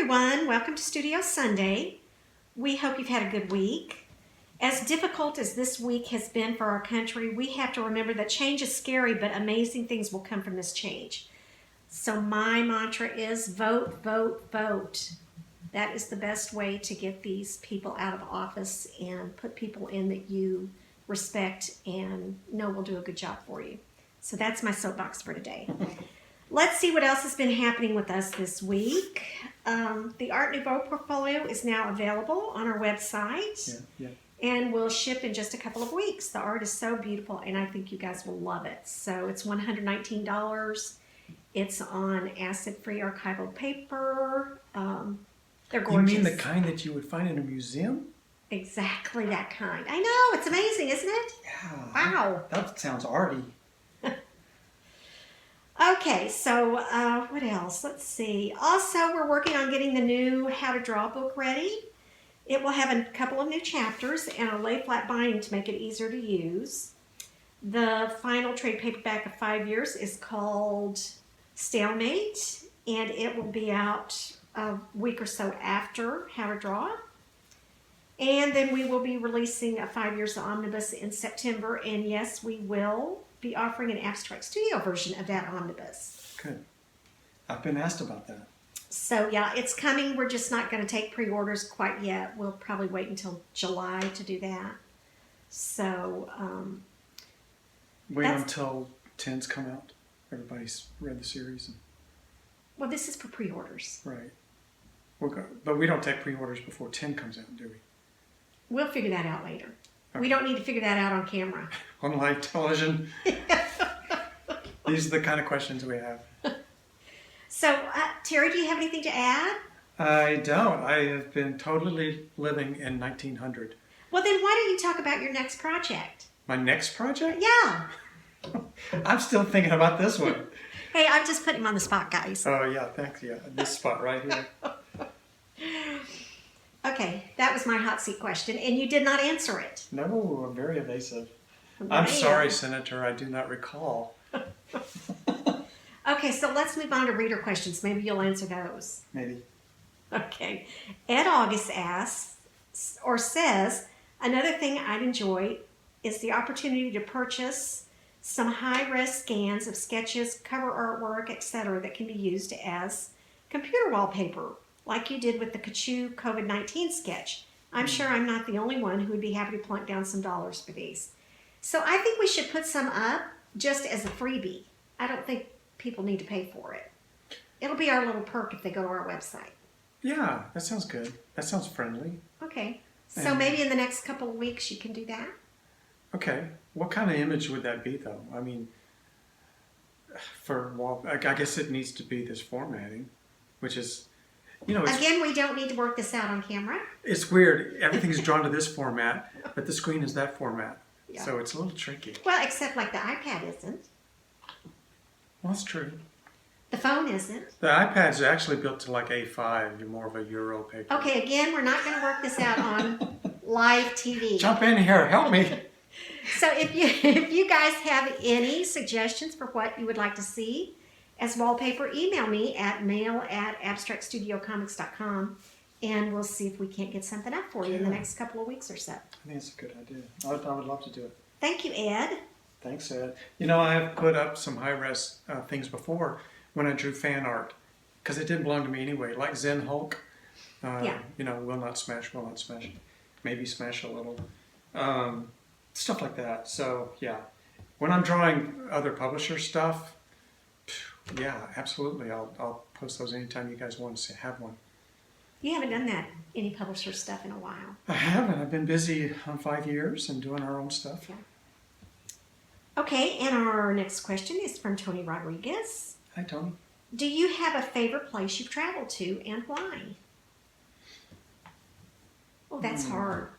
everyone, welcome to Studio Sunday. We hope you've had a good week. As difficult as this week has been for our country, we have to remember that change is scary, but amazing things will come from this change. So my mantra is vote, vote, vote. That is the best way to get these people out of office and put people in that you respect and know will do a good job for you. So that's my soapbox for today. Let's see what else has been happening with us this week. The Art Nouveau portfolio is now available on our website and will ship in just a couple of weeks. The art is so beautiful and I think you guys will love it. So it's $119. It's on acid-free archival paper. They're gorgeous. You mean the kind that you would find in a museum? Exactly that kind. I know, it's amazing, isn't it? Yeah. Wow. That sounds arty. Okay, so what else? Let's see. Also, we're working on getting the new How to Draw book ready. It will have a couple of new chapters and a lay flat binding to make it easier to use. The final trade paperback of 5 years is called Stalemate, and it will be out a week or so after How to Draw. And then we will be releasing a 5 years omnibus in September, and yes, we will be offering an Abstract Studio version of that omnibus. Good. I've been asked about that. So yeah, it's coming. We're just not going to take pre-orders quite yet. We'll probably wait until July to do that. So wait until 10s come out. Everybody's read the series. Well, this is for pre-orders. Right. But we don't take pre-orders before 10 comes out, do we? We'll figure that out later. Okay. We don't need to figure that out on camera. On live television. These are the kind of questions we have. So, Terry, do you have anything to add? I don't. I have been totally living in 1900. Well, then why don't you talk about your next project? My next project? Yeah. I'm still thinking about this one. Hey, I'm just putting him on the spot, guys. Oh, yeah, thanks. Yeah, this spot right here. Okay, that was my hot seat question, and you did not answer it. No, I'm very evasive. Man. I'm sorry, Senator, I do not recall. Okay, so let's move on to reader questions. Maybe you'll answer those. Maybe. Okay. Ed August asks, or says, another thing I'd enjoy is the opportunity to purchase some high-res scans of sketches, cover artwork, etc. that can be used as computer wallpaper, like you did with the Kahou COVID-19 sketch. I'm sure I'm not the only one who would be happy to plunk down some dollars for these. So I think we should put some up just as a freebie. I don't think people need to pay for it. It'll be our little perk if they go to our website. Yeah, that sounds good. That sounds friendly. Okay. So maybe in the next couple of weeks you can do that? Okay. What kind of image would that be, though? I mean, I guess it needs to be this formatting, which is, you know... Again, we don't need to work this out on camera. It's weird. Everything's drawn to this format, but the screen is that format. Yeah. So it's a little tricky. Well, except like the iPad isn't. Well, that's true. The phone isn't. The iPad's actually built to like A5. You're more of a Euro paper. Okay, again, we're not going to work this out on live TV. Jump in here. Help me. So if you guys have any suggestions for what you would like to see as wallpaper, email me at mail@abstractstudiocomics.com and we'll see if we can't get something up for you in the next couple of weeks or so. I think it's a good idea. I would love to do it. Thank you, Ed. Thanks, Ed. You know, I have put up some high-res things before when I drew fan art because it didn't belong to me anyway, like Zen Hulk. You know, will not smash, maybe smash a little. Stuff like that. So, yeah. When I'm drawing other publisher stuff, yeah, absolutely. I'll post those anytime you guys want to have one. You haven't done that, any publisher stuff in a while. I haven't. I've been busy on 5 years and doing our own stuff. Yeah. Okay, and our next question is from Tony Rodriguez. Hi, Tony. Do you have a favorite place you've traveled to and why? Oh, that's hard.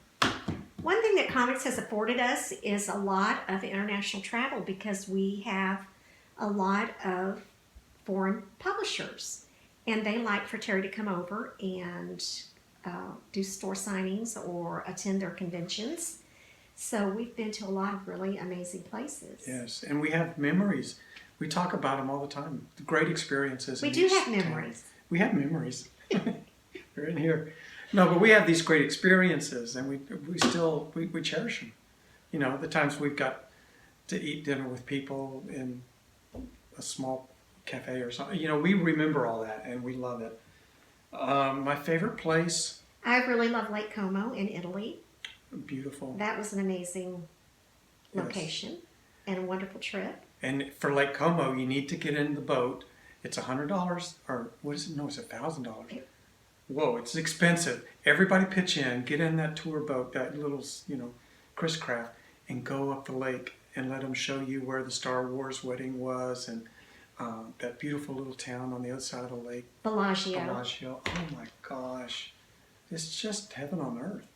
One thing that comics has afforded us is a lot of international travel because we have a lot of foreign publishers. And they like for Terry to come over and do store signings or attend their conventions. So we've been to a lot of really amazing places. Yes, and we have memories. We talk about them all the time. Great experiences. We do have memories. We have memories. They're in here. No, but we have these great experiences, and we still cherish them. You know, the times we've got to eat dinner with people in a small cafe or something. You know, we remember all that, and we love it. My favorite place. I really love Lake Como in Italy. Beautiful. That was an amazing location and a wonderful trip. And for Lake Como, you need to get in the boat. It's $100, or what is it? No, it's $1,000. Whoa, it's expensive. Everybody pitch in, get in that tour boat, that little, Chris Craft, and go up the lake and let them show you where the Star Wars wedding was, and that beautiful little town on the other side of the lake. Bellagio. Oh my gosh. It's just heaven on earth.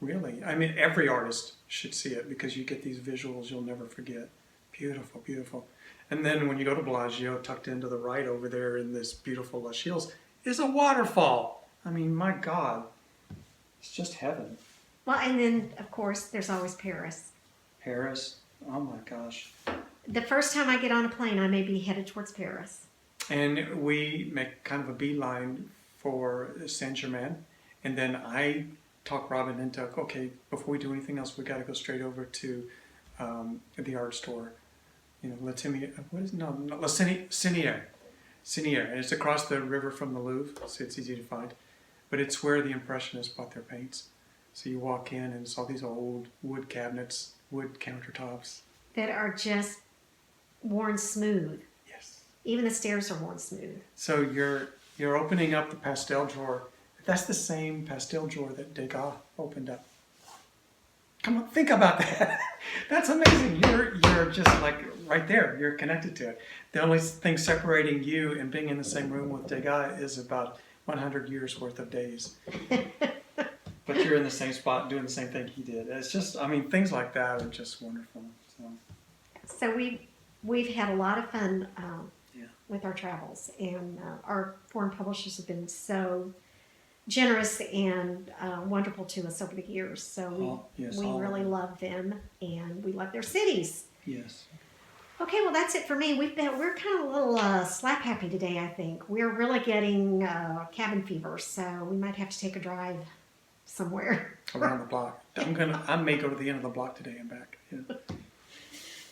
Really. I mean, every artist should see it because you get these visuals you'll never forget. Beautiful, beautiful. And then when you go to Bellagio, tucked into the right over there in this beautiful lush hills, is a waterfall. I mean, my God. It's just heaven. Well, and then, of course, there's always Paris. Paris. Oh my gosh. The first time I get on a plane, I may be headed towards Paris. And we make kind of a beeline for Saint-Germain. And then I talk Robyn into, okay, before we do anything else, we got to go straight over to the art store. You know, La Cinière. And it's across the river from the Louvre, so it's easy to find. But it's where the Impressionists bought their paints. So you walk in and it's all these old wood cabinets, wood countertops. That are just worn smooth. Yes. Even the stairs are worn smooth. So you're opening up the pastel drawer. That's the same pastel drawer that Degas opened up. Come on, think about that. That's amazing. You're just like right there. You're connected to it. The only thing separating you and being in the same room with Degas is about 100 years worth of days. But you're in the same spot doing the same thing he did. It's just, I mean, things like that are just wonderful. So we've had a lot of fun with our travels, and our foreign publishers have been so generous and wonderful to us over the years. So we really love them, and we love their cities. Yes. Okay, well that's it for me. We're kind of a little slap happy today. I think we're really getting cabin fever, so we might have to take a drive somewhere around the block. I may go to the end of the block today and back. Yeah.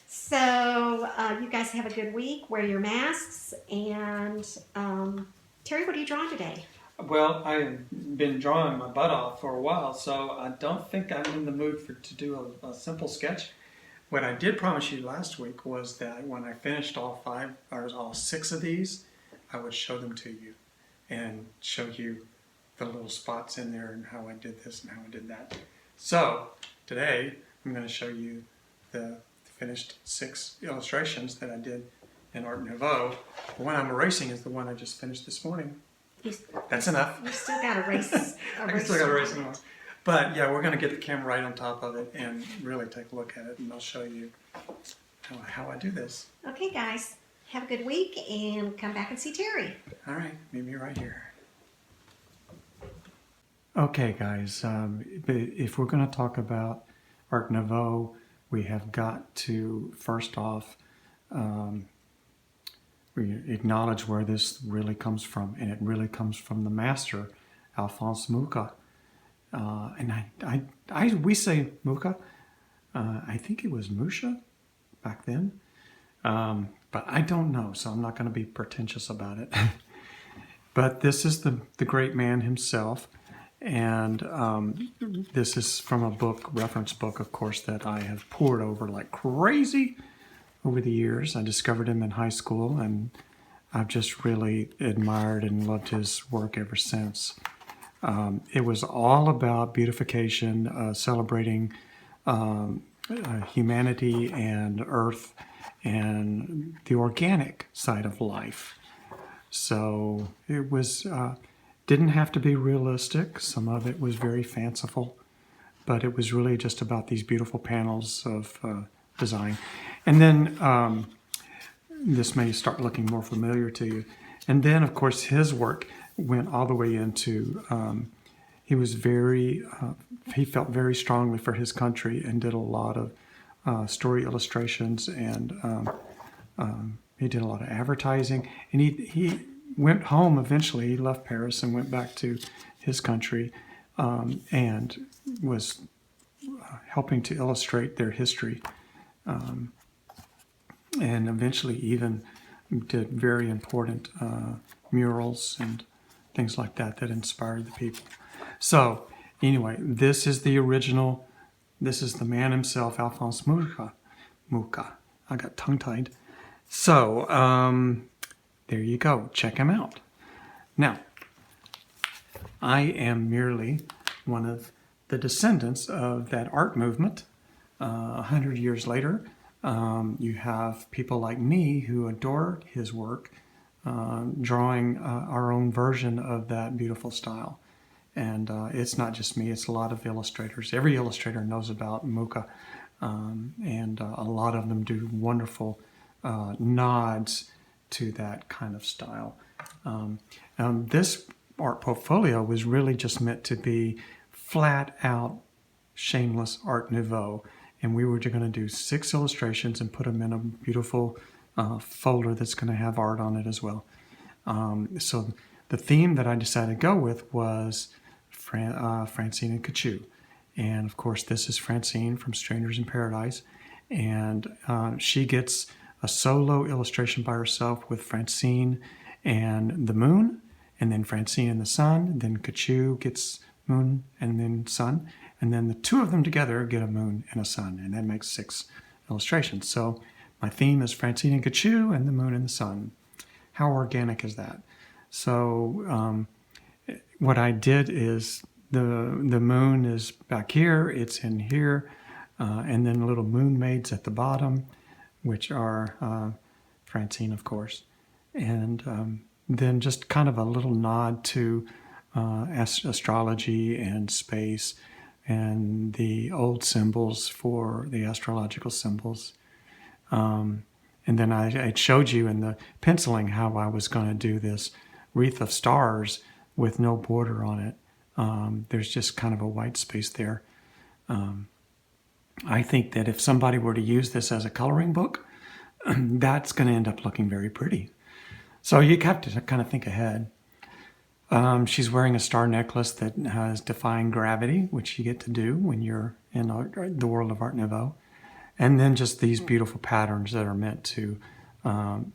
So you guys have a good week. Wear your masks. And Terry, what are you drawing today? Well, I've been drawing my butt off for a while, so I don't think I'm in the mood to do a simple sketch. What I did promise you last week was that when I finished all 6 of these, I would show them to you and show you the little spots in there and how I did this and how I did that. So today I'm going to show you the finished 6 illustrations that I did in Art Nouveau. The one I'm erasing is the one I just finished this morning. That's enough. You still got to erase. I still got to erase more. But yeah, we're going to get the camera right on top of it and really take a look at it, and I'll show you how I do this. Okay, guys. Have a good week and come back and see Terry. All right. Meet me right here. Okay, guys. If we're going to talk about Art Nouveau, we have got to, first off, we acknowledge where this really comes from, and it really comes from the master, Alphonse Mucha. And we say Mucha. I think it was Mucha back then, but I don't know, so I'm not going to be pretentious about it. But this is the great man himself. And this is from a book, reference book, of course, that I have poured over like crazy over the years. I discovered him in high school, and I've just really admired and loved his work ever since. It was all about beautification, celebrating humanity and earth and the organic side of life. So it was... didn't have to be realistic. Some of it was very fanciful, but it was really just about these beautiful panels of design. And then this may start looking more familiar to you. And then, of course, his work went all the way into, he felt very strongly for his country and did a lot of story illustrations, and he did a lot of advertising. And he went home eventually. He left Paris and went back to his country, and was helping to illustrate their history, and eventually even did very important murals and things like that that inspired the people. So anyway, this is the original. This is the man himself, Alphonse Mucha. I got tongue-tied. So there you go. Check him out. Now, I am merely one of the descendants of that art movement. 100 years later, you have people like me who adore his work, drawing our own version of that beautiful style. And it's not just me, it's a lot of illustrators. Every illustrator knows about Mucha, and a lot of them do wonderful nods to that kind of style. This art portfolio was really just meant to be flat out, shameless Art Nouveau. And we were going to do 6 illustrations and put them in a beautiful folder that's going to have art on it as well. So the theme that I decided to go with was Francine and Kahou. And of course, this is Francine from Strangers in Paradise. And she gets a solo illustration by herself with Francine and the moon, and then Francine and the sun. Then Kahou gets moon and then sun. And then the 2 of them together get a moon and a sun. And that makes 6 illustrations. So my theme is Francine and Kahou and the moon and the sun. How organic is that? So what I did is the moon is back here, it's in here, and then little moon maids at the bottom, which are Francine, of course. And then just kind of a little nod to astrology and space and the old symbols for the astrological symbols. And then I showed you in the penciling how I was going to do this wreath of stars with no border on it. There's just kind of a white space there. I think that if somebody were to use this as a coloring book, that's going to end up looking very pretty. So you have to kind of think ahead. She's wearing a star necklace that has defying gravity, which you get to do when you're in the world of Art Nouveau. And then just these beautiful patterns that are meant to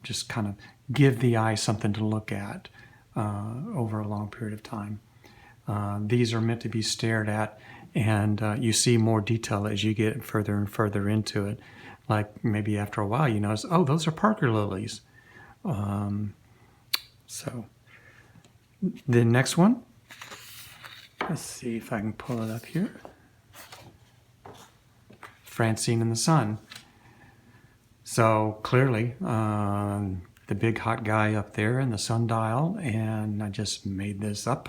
just kind of give the eye something to look at over a long period of time. These are meant to be stared at, and you see more detail as you get further and further into it. Like maybe after a while you notice, oh, those are Parker lilies. So the next one, let's see if I can pull it up here. Francine and the Sun. So clearly, the big hot guy up there in the sundial, and I just made this up.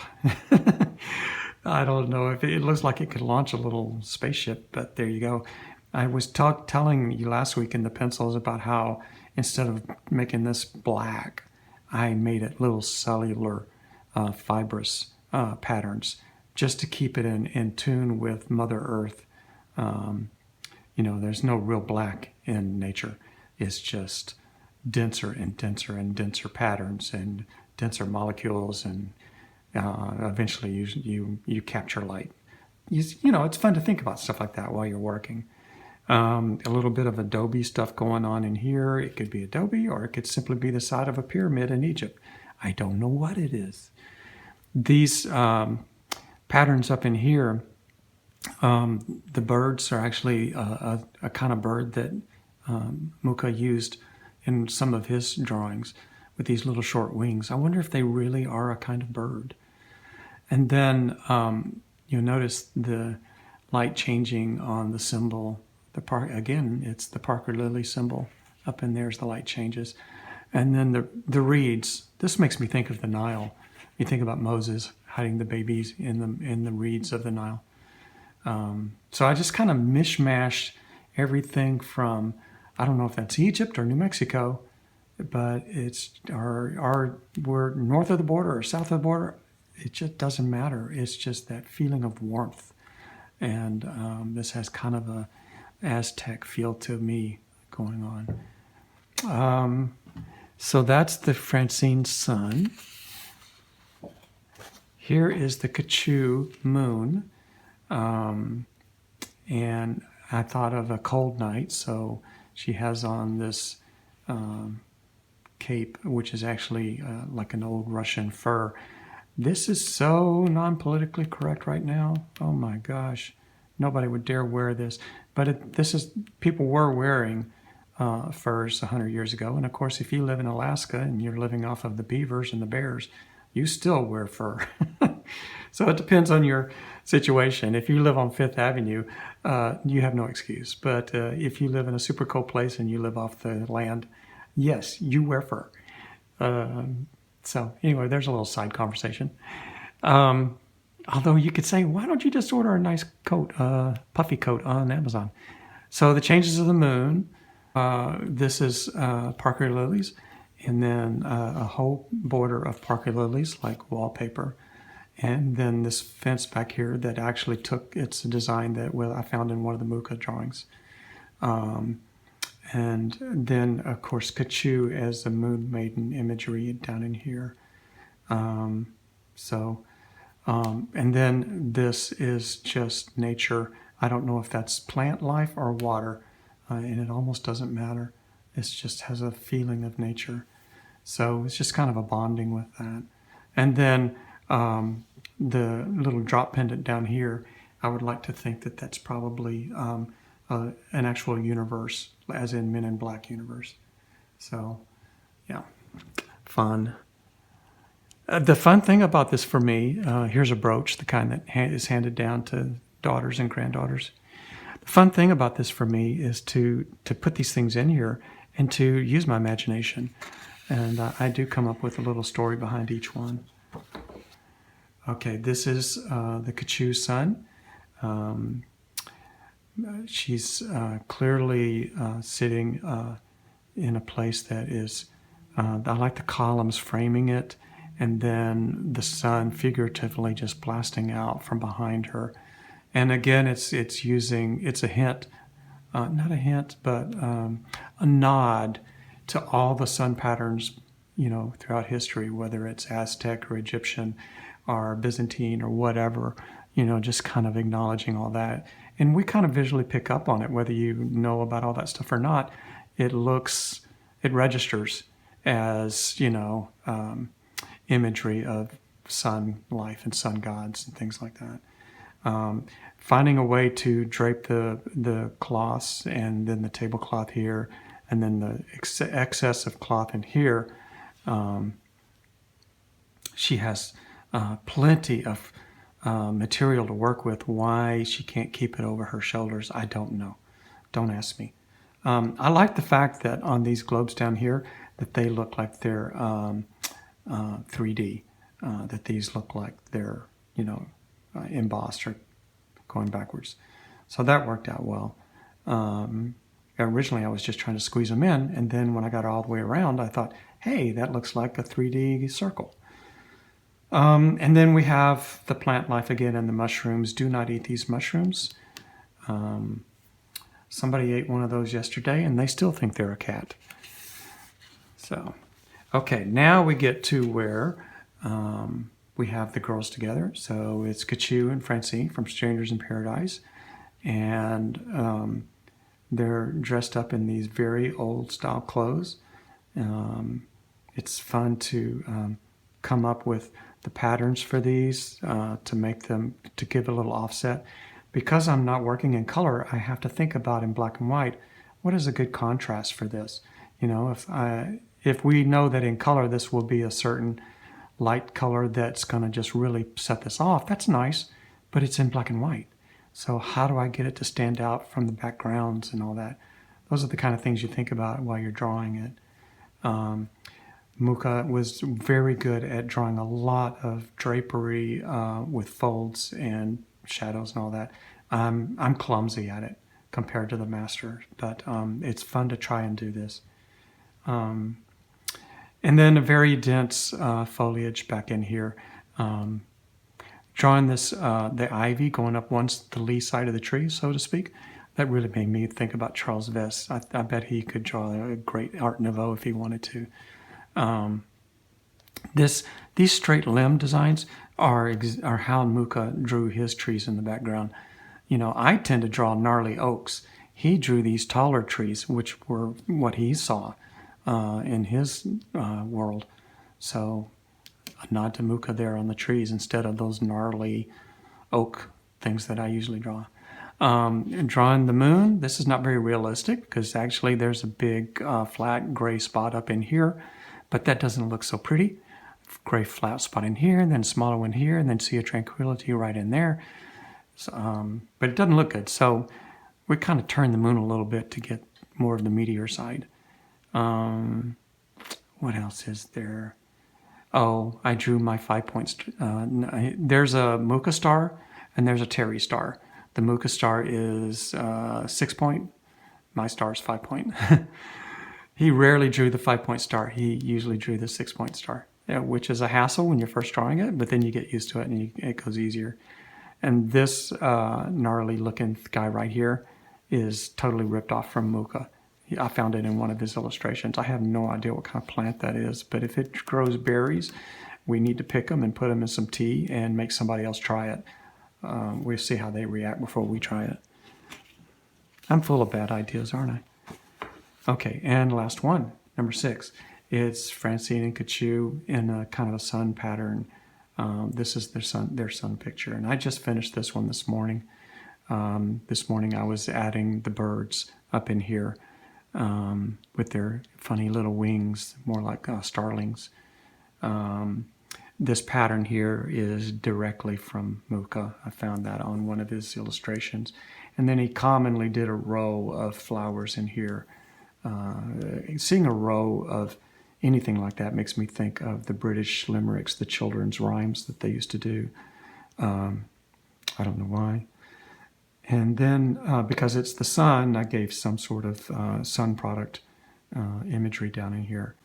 I don't know if it looks like it could launch a little spaceship, but there you go. I was telling you last week in the pencils about how instead of making this black, I made it little cellular fibrous patterns just to keep it in tune with Mother Earth. There's no real black in nature. It's just denser and denser and denser patterns and denser molecules, and eventually you capture light. It's fun to think about stuff like that while you're working. A little bit of Adobe stuff going on in here. It could be Adobe, or it could simply be the side of a pyramid in Egypt. I don't know what it is. These patterns up in here, the birds are actually a kind of bird that Mucha used in some of his drawings with these little short wings. I wonder if they really are a kind of bird. And then you'll notice the light changing on the symbol. Again, it's the Parker lily symbol. Up in there as the light changes. And then the reeds. This makes me think of the Nile. You think about Moses hiding the babies in the reeds of the Nile. So I just kind of mishmashed everything from, I don't know if that's Egypt or New Mexico, but we're north of the border or south of the border. It just doesn't matter. It's just that feeling of warmth. And this has kind of a Aztec feel to me going on. So that's the Francine Sun. Here is the Kahou moon. And I thought of a cold night, so she has on this cape, which is actually like an old Russian fur. This is so non-politically correct right now. Oh my gosh. Nobody would dare wear this. But people were wearing furs 100 years ago. And of course, if you live in Alaska and you're living off of the beavers and the bears, you still wear fur. So it depends on your situation. If you live on Fifth Avenue, you have no excuse. But if you live in a super cold place and you live off the land, yes, you wear fur. So anyway, there's a little side conversation. Although you could say, why don't you just order a nice coat, puffy coat on Amazon? So the changes of the moon, this is Parker lilies, and then a whole border of Parker lilies like wallpaper. And then this fence back here that actually it's a design that I found in one of the Mucha drawings. And then, of course, Kahou as the moon maiden imagery down in here. And then this is just nature. I don't know if that's plant life or water, and it almost doesn't matter. It just has a feeling of nature. So it's just kind of a bonding with that. And then the little drop pendant down here, I would like to think that that's probably an actual universe, as in Men in Black universe. So, yeah, fun. The fun thing about this for me, here's a brooch, the kind that is handed down to daughters and granddaughters. The fun thing about this for me is to put these things in here and to use my imagination. And I do come up with a little story behind each one. Okay, this is the Kahou Sun. She's clearly sitting in a place that is, I like the columns framing it, and then the sun figuratively just blasting out from behind her. And again, it's a hint, not a hint, but a nod to all the sun patterns, throughout history, whether it's Aztec or Egyptian or Byzantine or whatever, just kind of acknowledging all that. And we kind of visually pick up on it, whether you know about all that stuff or not. It registers as, imagery of sun life and sun gods and things like that. Finding a way to drape the cloths and then the tablecloth here and then the excess of cloth in here. She has plenty of material to work with. Why she can't keep it over her shoulders, I don't know. Don't ask me. I like the fact that on these globes down here that they look like they're 3D, that these look like they're, embossed or going backwards. So that worked out well. Originally I was just trying to squeeze them in, and then when I got all the way around, I thought, hey, that looks like a 3D circle. And then we have the plant life again and the mushrooms. Do not eat these mushrooms. Somebody ate one of those yesterday and they still think they're a cat. So, okay, now we get to where we have the girls together. So it's Kahou and Francine from Strangers in Paradise. And they're dressed up in these very old style clothes. It's fun to come up with the patterns for these to make them, to give a little offset. Because I'm not working in color, I have to think about in black and white, what is a good contrast for this? If we know that in color this will be a certain light color that's going to just really set this off, that's nice, but it's in black and white. So how do I get it to stand out from the backgrounds and all that? Those are the kind of things you think about while you're drawing it. Mucha was very good at drawing a lot of drapery with folds and shadows and all that. I'm clumsy at it compared to the master, but it's fun to try and do this. And then a very dense foliage back in here. Drawing this, the ivy going up the lee side of the tree, so to speak, that really made me think about Charles Vess. I bet he could draw a great Art Nouveau if he wanted to. These straight limb designs are how Mucha drew his trees in the background. You know, I tend to draw gnarly oaks. He drew these taller trees, which were what he saw in his world. So a nod to Mucha there on the trees instead of those gnarly oak things that I usually draw. Drawing the moon, this is not very realistic because actually there's a big flat gray spot up in here, but that doesn't look so pretty. Gray flat spot in here, and then smaller one here, and then Sea of Tranquility right in there. So, but it doesn't look good. So we kind of turned the moon a little bit to get more of the meteor side. What else is there? Oh, I drew my 5 points. There's a Mucha star and there's a Terry star. The Mucha star is 6 point. My star is 5 point. He rarely drew the 5 point star. He usually drew the 6 point star, which is a hassle when you're first drawing it, but then you get used to it and it goes easier. And this gnarly looking guy right here is totally ripped off from Mucha. I found it in one of his illustrations. I have no idea what kind of plant that is, but if it grows berries, we need to pick them and put them in some tea and make somebody else try it. We'll see how they react before we try it. I'm full of bad ideas, aren't I? Okay, and last one, number 6. It's Francine and Kahou in a kind of a sun pattern. This is their sun picture, and I just finished this one this morning. This morning I was adding the birds up in here with their funny little wings, more like starlings. This pattern here is directly from Mucha. I found that on one of his illustrations. And then he commonly did a row of flowers in here. Seeing a row of anything like that makes me think of the British limericks, the children's rhymes that they used to do. I don't know why. And then because it's the sun, I gave some sort of sun product imagery down in here.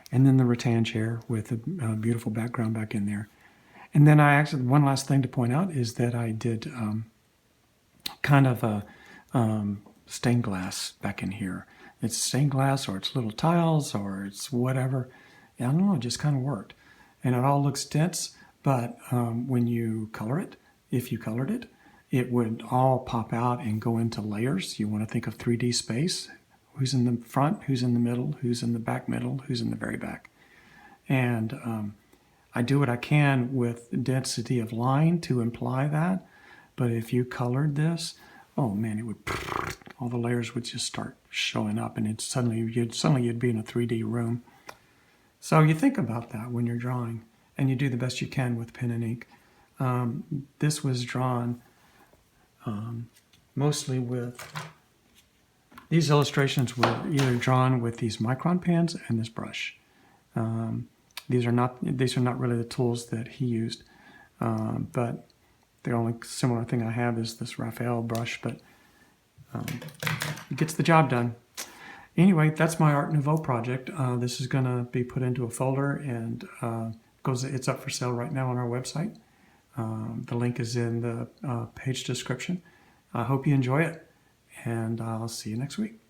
And then the rattan chair with a beautiful background back in there. And then one last thing to point out is that I did kind of a stained glass back in here. It's stained glass, or it's little tiles, or it's whatever. I don't know, it just kind of worked. And it all looks dense, but when you color it, if you colored it, it would all pop out and go into layers. You want to think of 3D space. Who's in the front, who's in the middle, who's in the back middle, who's in the very back. And I do what I can with density of line to imply that. But if you colored this, oh man, it would, all the layers would just start showing up, and suddenly you'd be in a 3D room. So you think about that when you're drawing, and you do the best you can with pen and ink. This was drawn mostly with, these illustrations were either drawn with these micron pens and this brush. These are not really the tools that he used, but the only similar thing I have is this Raphael brush, but it gets the job done. Anyway, that's my Art Nouveau project. This is going to be put into a folder, and it's up for sale right now on our website. The link is in the page description. I hope you enjoy it, and I'll see you next week.